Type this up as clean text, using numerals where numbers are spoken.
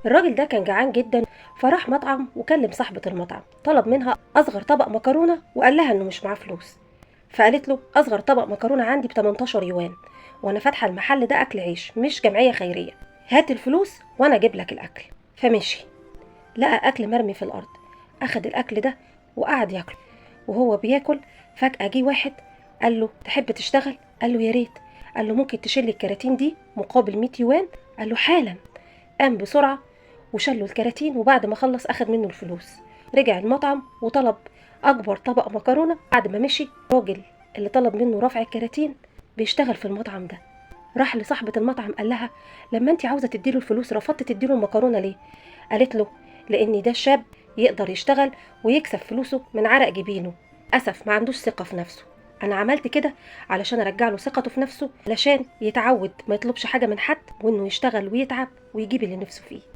الراجل ده كان جعان جدا، فراح مطعم وكلم صاحبة المطعم، طلب منها أصغر طبق مكرونة وقال لها إنه مش معاه فلوس. فقالت له أصغر طبق مكرونة عندي ب 18 يوان، وأنا فاتحة المحل ده أكل عيش مش جمعية خيرية، هات الفلوس وأنا أجيب لك الأكل. فمشي، لقى أكل مرمي في الأرض، أخد الأكل ده وقعد ياكله. وهو بياكل فجأة جه واحد قال له تحب تشتغل؟ قال له يا ريت. قال له ممكن تشيل الكراتين دي مقابل 100 يوان؟ قال له حالا. قام بسرعة وشال له الكراتين، وبعد ما خلص أخد منه الفلوس. رجع المطعم وطلب أكبر طبق مكرونة. بعد ما مشي الراجل اللي طلب منه رفع الكراتين بيشتغل في المطعم ده، راح لصاحبة المطعم قال لها لما انت عاوزة تديله الفلوس رفضت تديله المكرونة ليه؟ قالت له لأن ده شاب يقدر يشتغل ويكسب فلوسه من عرق جبينه، أسف ما عندوش ثقة في نفسه. أنا عملت كده علشان أرجع له ثقته في نفسه، علشان يتعود ما يطلبش حاجة من حد، وإنه يشتغل ويتعب ويجيب اللي نفسه فيه.